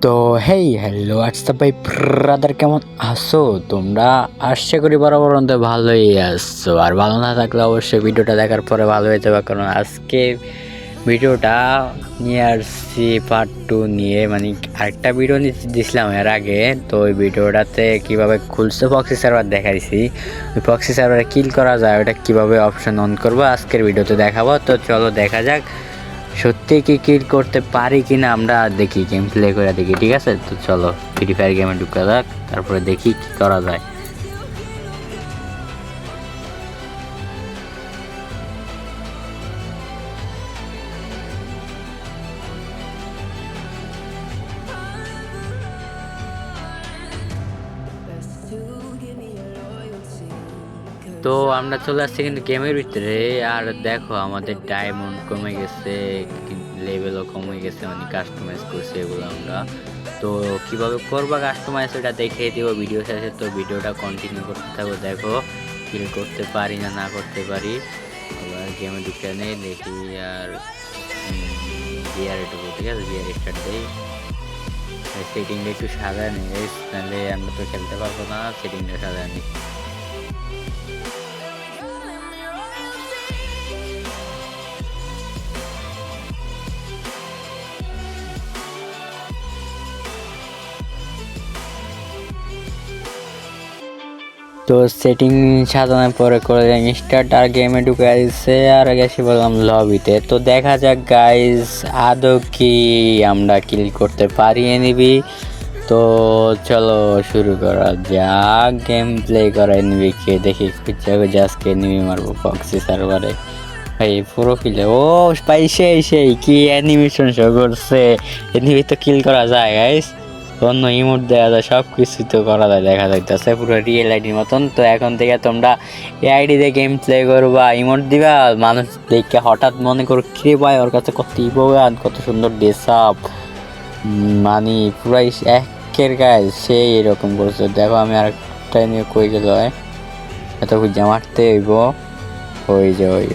তো hey hello WhatsApp ভাই brother, কেমন আছো তোমরা? আশা করি বরাবর অন্ত ভালোই আছো। আর ভালো না থাকলে অবশ্যই ভিডিওটা দেখার পরে ভালো হয়ে যাবে, কারণ আজকে ভিডিওটা নিয়ে আসছি পার্ট 2 নিয়ে। মানে আরেকটা ভিডিও দিছিলাম এর আগে, তো ওই ভিডিওটাতে কীভাবে খুলছে প্রক্সি সার্ভার দেখাইছি। ওই প্রক্সি সার্ভারে কিল করা যায় ওটা কীভাবে অপশন অন করবো আজকের ভিডিওতে দেখাবো। তো চলো দেখা যাক সত্যি কি কিল করতে পারি কিনা, আমরা দেখি গেম প্লে করে দেখি, ঠিক আছে? তো চলো ফ্রি ফায়ার গেমে ঢুকা যাক, তারপরে দেখি কি করা যায়। তো আমরা চলে আসছি কিন্তু গেমের ভিতরে। আর দেখো আমাদের ডায়মন্ড কমে গেছে, লেভেলও কমে গেছে, মানে কাস্টমাইজ করছে এগুলো আমরা। তো কিভাবে করবা কাস্টমাইজ ওটা দেখিয়ে দিব ভিডিও শেষে। তো ভিডিওটা কন্টিনিউ করতে থাকো, দেখো কিল করতে পারি না করতে পারি। এবার গেমে ঢুকে নেই দেখি। আর বিয়ারে ঢুকো, ঠিক আছে? বিয়ার স্টার্ট দেই। সেটিংটা একটু সাজায় নিই, নাহলে আমরা তো খেলতে পারবো না। সেটিংটা সাজায় নিই। তো সেটিং সাজানোর পরে করে স্টার্ট, আর গেমে ঢুকে আসছে। আর গেছি বললাম লবিতে। তো দেখা যাক গাইজ আদৌ কি আমরা কিল করতে পারিয়ে নিবি। তো চলো শুরু করা যাক, গেম প্লে করাই নিবি কে দেখি। খুঁজে আজকে নিবি মারবো প্রক্সি সার্ভারে। ভাই প্রোফাইলে ও ভাই সেই কি অ্যানিমেশন শো করছে। এনিমি তো কিল করা যায় গাইস, অন্য ইমোট দেওয়া যায়, সব কিছু তো করা যায়, দেখা যাইতেছে পুরো রিয়েল আইডির মতন। তো এখন থেকে তোমরা এই আইডি দিয়ে গেম প্লে করবা, ইমোট দিবা, মানুষ দেখে হঠাৎ মনে করো কে ভাই ওর কাছে কত ইভোগান, কত সুন্দর ড্রেস আপ, মানে পুরাই একের গায়ে সেই এরকম করছে। দেখো আমি আরেকটা নিয়ে কই গেল, এত খুঁজে মারতে হইব। ওই যে ওই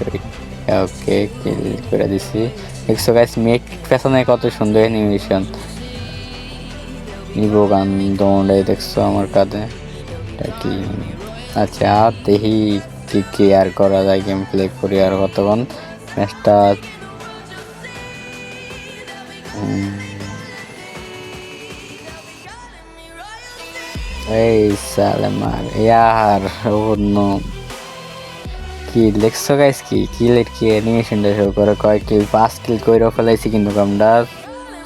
ওকে কিল করে দিছি। দেখছো গাইস মেট পেছনে কত সুন্দর অ্যানিমেশন, ইভো গান দৌড়ে দেখছো আমার কাঁধে। কি আচ্ছা দেখি কি আর করা যায়, গেম প্লে করি আর কতক্ষণ ম্যাচটা। এই সালে মার ইয়ার অন্য কি দেখছো গাইস, কিলের কি অ্যানিমেশনটা শো করে, কয় কিল 5 কিল করে ফেলাইছি, কিন্তু আমরা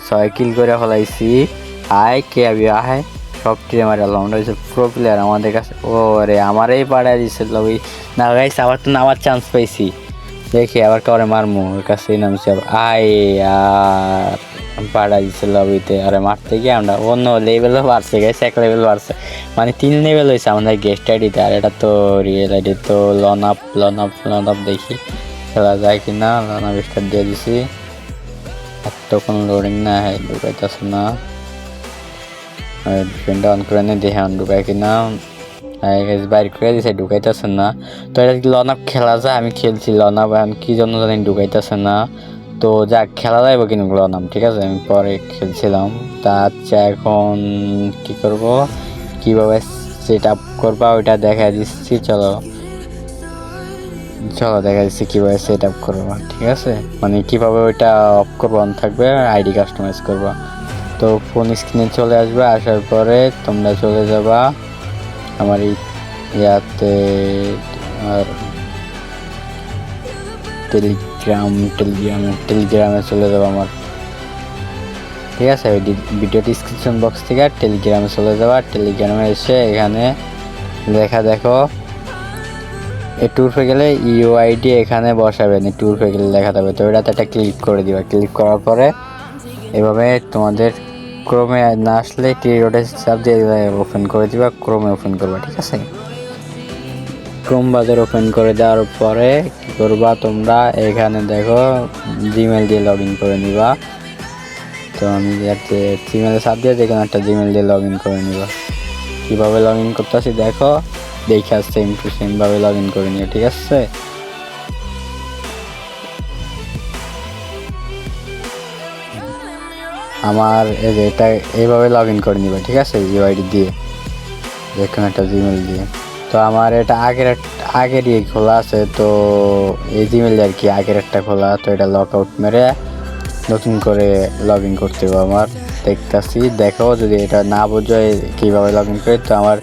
6 কিল করে ফেলাইছি। আয় কে আবি আয় সব টিমে মারালাম আমরা, প্রো প্লেয়ার আমাদের কাছে। ও রে আমারই পাড়ায় দিছিল ওই না গাইস, আবার তো নামার চান্স পাইছি। দেখি আবার কারে মারমু, ওর কাছে নামছি আবার। আয় আর পাড়ায় দিছিল লবিতে। আরে মারতে গিয়ে আমরা অন্য লেভেলও বাড়ছে গাইস, 1 লেভেল বাড়ছে, মানে 3 লেভেল হয়েছে আমাদের গেস্ট আইডিতে। আর এটা তো রিয়েল আইডি। তো লন আপ দেখি খেলা যায় কি না। লন আপ স্টার্ট দিয়ে দিছি। এত কোনো লোডিং না হয়, ঢুকাইতেছে না। ডিফেন্ডার অন করে নিয়ে দেখে ঢুকায় কিনা, বাইরে করে দিছে, ঢুকাইতেছে না। তো এটা লন আপ খেলা যায়, আমি খেলছি লন আপ, এখন কি জন্য জানি ঢুকাইতেছে না। তো যাক খেলা যাইব কিন্তু লন আপ, ঠিক আছে? আমি পরে খেলছিলাম। তা আচ্ছা এখন কি করব, কিভাবে সেট আপ করবা ওইটা দেখা দিচ্ছি। চলো দেখা দিচ্ছি কিভাবে সেট আপ করবা, ঠিক আছে? মানে কিভাবে ওইটা অফ করবো, অন থাকবে, আইডি কাস্টমাইজ করবা। তো ফোন স্ক্রিনে চলে আসবে, আসার পরে তোমরা চলে যাবা আমার ইয়াতে, আর টেলিগ্রামে চলে যাবো আমার, ঠিক আছে? ওই ভিডিও ডিসক্রিপশন বক্স থেকে টেলিগ্রামে চলে যাবা। টেলিগ্রামে এসে এখানে দেখো এই ট্যুর হয়ে গেলে ইউআইডি এখানে বসাবেন, এই ট্যুর হয়ে গেলে দেখা যাবে। তো ওটাতে একটা ক্লিক করে দিবা। ক্লিক করার পরে এভাবে তোমাদের ক্রোমে না আসলে টিরোডে চাপ দিয়ে ওপেন করে দিবা, ক্রোমে ওপেন করবা, ঠিক আছে? ক্রোম ব্রাউজার ওপেন করে দেওয়ার পরে কী করবা তোমরা, এখানে দেখো জিমেল দিয়ে লগ ইন করে নিবা। তো আমি একটা জিমেলে চাপ দিয়ে যেখানে একটা জিমেল দিয়ে লগ ইন করে নিবা। কীভাবে লগ ইন করতেছি দেখো, দেখে সেম টু সেমভাবে লগ ইন করে নিও, ঠিক আছে? আমার এই যে এটা এইভাবে লগ ইন করে নিবা, ঠিক আছে, ইউআইডি দিয়ে, যে কোনো একটা জিমেল দিয়ে। তো আমার এটা আগেরই খোলা আছে, তো এই জিমেল আর কি আগের একটা খোলা, তো এটা লক আউট মেরে নতুন করে লগ ইন করতে হবে। আমার দেখতেছি, দেখো যদি এটা না বোঝো কীভাবে লগ ইন করে, তো আমার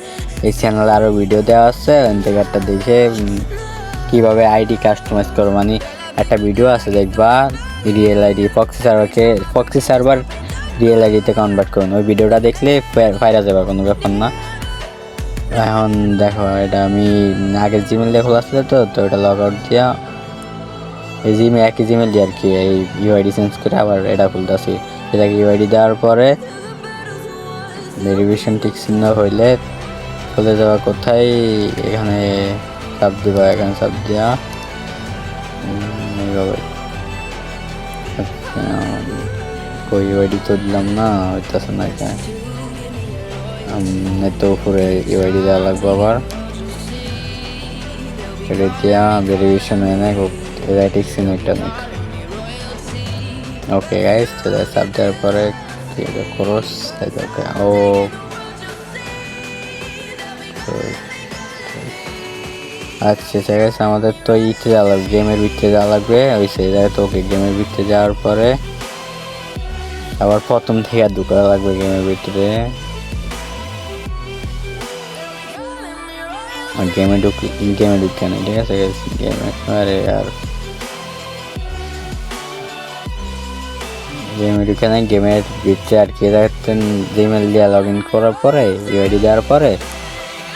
এই চ্যানেলে আরও ভিডিও দেওয়া আছে, ওখান থেকে একটা দেখে কীভাবে আইডি কাস্টমাইজ করো, মানে একটা ভিডিও আছে দেখবা, real ID foxy server real আইডিতে কনভার্ট করুন, ওই ভিডিওটা দেখলে ফাইরা যাবে, কোনো ব্যাপার না। এখন দেখো এটা আমি আগের জিমেল দিয়ে খোলা আসলে, তো এটা লগ আউট দিয়া এই একই জিমেল দিয়ে আর কি এই ইউআইডি চেঞ্জ করে আবার এটা খুলতেছি। এটাকে ইউআইডি দেওয়ার পরে ভেরিফিকেশন টিক চিহ্ন হইলে চলে যাওয়া কোথায়, এখানে চাপ দিবা, এখানে চাপ দেওয়া এইভাবে। কই ইউআইডি তো দিলাম না, হইতেছে না এখানে, তো উপরে ইউআইডি দেওয়া লাগবে আবার, এটা দিয়া ভেরিফিকেশন হয় না, এটা ঠিক চিহ্ন একটা নেক। ওকে গাইস, তো চাপ দেওয়ার পরে ক্রস ওকে। ও আচ্ছা ঠিক আছে, আমাদের তো ইতে যাওয়া লাগবে, গেমের ভিতরে যাওয়া লাগবে, ওই সেই জায়গায়। তো ওকে গেমের ভিতরে যাওয়ার পরে আবার প্রথম থেকে ঢুকা লাগবে গেমের ভিতরে। গেমে ঢুকে না, ঠিক আছে গেমে, আরে আর গেমে ঢুকে নাই, গেমের ভিতরে আর কি দেখতেন জিমেল দিয়ে লগ ইন করার পরে ইউআইডি দেওয়ার পরে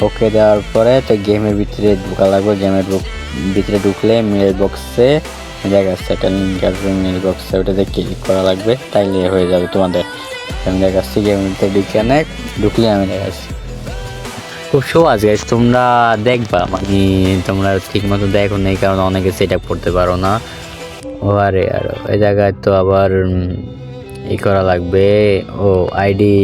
ওকে দেওয়ার পরে তো গেমের ভিতরে ঢোকা লাগবে। গেমের ভিতরে ঢুকলে মেল বক্সে দেখা যাচ্ছে একটা লিঙ্ক আসবে, মেল বক্সে ওটাতে ক্লিক করা লাগবে, তাইলে হয়ে যাবে তোমাদের। আমি দেখাচ্ছি গেমের ভিতরে ঢুকলে আমি দেখাচ্ছি, খুব সহজ গাইস, তোমরা দেখবা, মানে তোমরা ঠিক মতো দেখো না, কারণ অনেকে সেট আপ করতে পারো না। ও আরে আর ওই জায়গায় তো আবার ই করা লাগবে, ও আইডি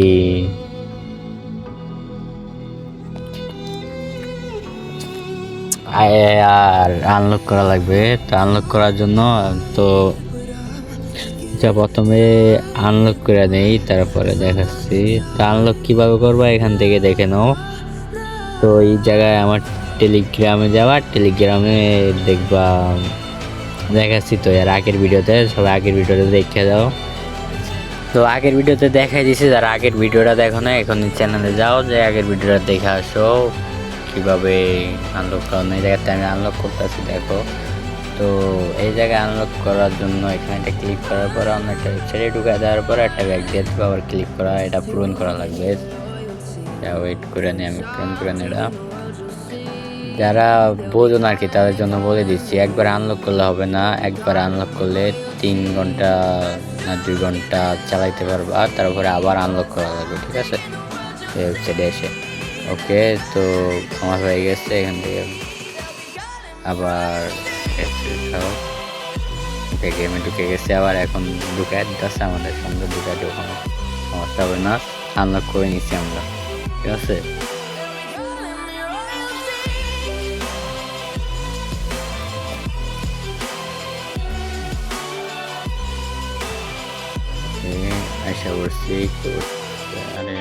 আর আনলক করা লাগবে। তো আনলক করার জন্য তো প্রথমে আনলক করে নেই, তারপরে দেখাচ্ছি। তো আনলক কীভাবে করবা এখান থেকে দেখে নাও। তো এই জায়গায় আমার টেলিগ্রামে যাওয়া, টেলিগ্রামে দেখবা দেখাচ্ছি। তো এর আগের ভিডিওতে, সবাই আগের ভিডিওতে দেখে দাও। তো আগের ভিডিওতে দেখাই দিছি, যারা আগের ভিডিওটা দেখো না এখন চ্যানেলে যাও, যে আগের ভিডিওটা দেখে আসো কীভাবে আনলক করানো। এই জায়গাতে আমি আনলক করতেছি, দেখো। তো এই জায়গায় আনলক করার জন্য এখানে একটা ক্লিক করার পরে অন্য একটা ওয়েবসাইটে ঢুকে দেওয়ার পরে একটা ব্যাগ দিয়ে আবার ক্লিক করা, এটা পূরণ করা লাগবে। ওয়েট করে নিই, আমি পূরণ করে নিই। এটা যারা বোঝো না আর কি তাদের জন্য বলে দিচ্ছি, একবার আনলক করলে হবে না, একবার আনলক করলে 3 ঘন্টা না 2 ঘন্টা চালাইতে পারবা, তারপরে আবার আনলক করা লাগবে, ঠিক আছে, এই ওয়েবসাইটে এসে। ওকে, তো আমার হয়ে গেছে, এখান থেকে আবার গেমে ঢুকে গেছে, আবার এখন ঢুকে দিতেছে আমাদের সঙ্গে, ঢুকে ঢুকানো সমস্যা হবে না, আনলক করে নিচ্ছি আমরা, ঠিক আছে। আশা করছি আরে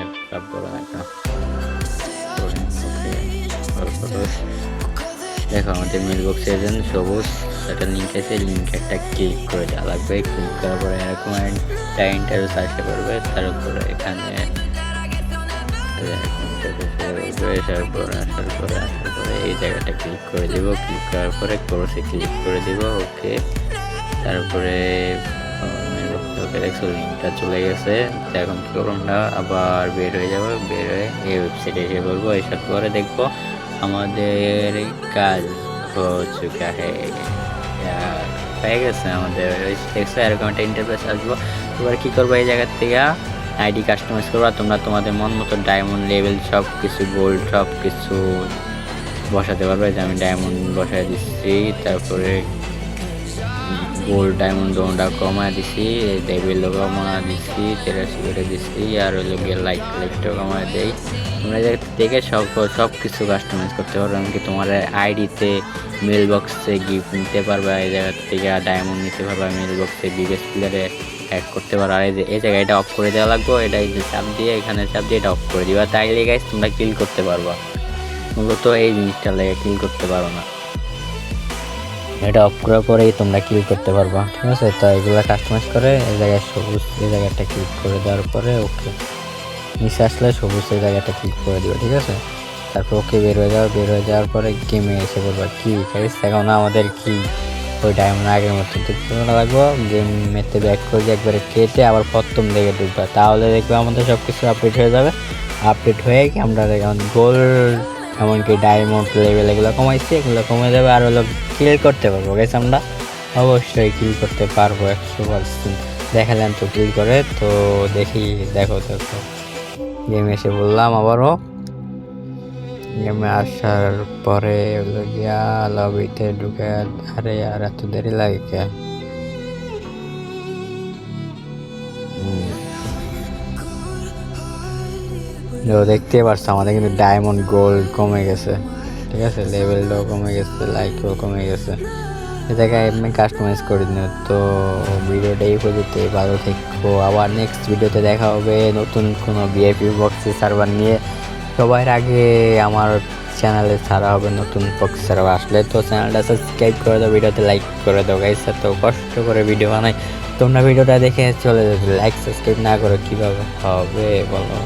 দেখো আমাদের মেল বক্সে যেন সবুজ একটা লিঙ্ক আছে, লিঙ্ক একটা ক্লিক করে দেওয়া লাগবে। ক্লিক করার পরে এরকম একটা ইন্টারভিউ আসতে পারবে, তার উপরে এখানে আসার পরে এই জায়গাটা ক্লিক করে দেবো। ক্লিক করার পরে কোর্সে ক্লিক করে দেবো। ওকে, তারপরে দেখছো লিঙ্কটা চলে গেছে। এখন কি করবো আমরা, আবার বের হয়ে যাবো, বের হয়ে এই ওয়েবসাইটে এসে বলবো, এসব পরে দেখবো আমাদের কাজ হচ্ছে হয়ে গেছে আমাদের। দেখছো এরকম একটা ইন্টারফেস আসবো। এবার কি করবো, এই জায়গার থেকে আইডি কাস্টমাইজ করবো। তোমরা তোমাদের মন মতো ডায়মন্ড লেভেল সব কিছু, গোল্ড সব কিছু বসাতে পারবে। যে আমি ডায়মন্ড বসাই দিচ্ছি, তারপরে গোল্ড ডায়মন্ড ডোনটা কমা দিছি, লেভেলও কমা দিছি, 83 করে দিচ্ছি, আর ওই লোকের লাইকটাও কমা দেই। তোমরা দেখে সব কিছু কাস্টমাইজ করতে পারবে। এমনকি তোমার আইডিতে মেল বক্সে গিফট নিতে পারবে, এই জায়গা থেকে ডায়মন্ড নিতে পারবে, মেল বক্সে বিগেস্ট প্লেয়ারে অ্যাড করতে পারো। আর এই যে এই জায়গায় এটা অফ করে দেওয়া লাগবে, এটা এই যে চাপ দিয়ে এখানে চাপ দিয়ে এটা অফ করে দিবা, তাইলে গাইস তোমরা কিল করতে পারবা। মূলত এই জিনিসটা লাগে কিল করতে পারো না, এটা অফ করার পরেই তোমরা কিল করতে পারবা, ঠিক আছে। তো এগুলো কাস্টমাইজ করে এই জায়গায় সবুজ এই জায়গাটা ক্লিক করে দেওয়ার পরে ওকে নিচে আসলে সবুজ এই জায়গাটা ক্লিক করে দিবা, ঠিক আছে। তারপর ওকে বের হয়ে যাওয়ার পরে গেমে এসে বলবা কি গাইস এখন আমাদের কি ওই ডায়মন্ড আগের মতো তুলনা লাগবো, গেমেতে ব্যাক করে একবারে কেটে আবার প্রথম দিকে ঢুকবা, তাহলে দেখবে আমাদের সব কিছু আপডেট হয়ে যাবে। আপডেট হয়ে কি আমরা এখন গোল্ড এমনকি ডায়মন্ড লেভেল এগুলো কমাইছি, এগুলো কমে যাবে আর হলো কিল করতে পারবো গাইস, আমরা অবশ্যই কিল করতে পারবো 100%। দেখালাম তো কিল করে, তো দেখো গেমে এসে বললাম আবারও, গেমে আসার পরে হলো গিয়া লবিতে ঢুকে, আরে আর এত দেরি লাগে কে? দেখতে পারছো আমাদের কিন্তু ডায়মন্ড গোল্ড কমে গেছে, ঠিক আছে, লেভেলটাও কমে গেছে, লাইকও কমে গেছে। এ জায়গায় এমনি কাস্টমাইজ করে দিন। তো ভিডিওটা এই পর্যন্ত, ভালো থেকো, আবার নেক্সট ভিডিওতে দেখা হবে নতুন কোনো ভিআইপি বক্সি সার্ভার নিয়ে। সবার আগে আমার চ্যানেলে ছাড়া হবে নতুন বক্স সার্ভার আসলে, তো চ্যানেলটা সাবস্ক্রাইব করে দাও, ভিডিওতে লাইক করে দাও গাইস। তো কষ্ট করে ভিডিও বানাই, তোমরা ভিডিওটা দেখে চলে যাবে, লাইক সাবস্ক্রাইব না করে কীভাবে হবে বলো।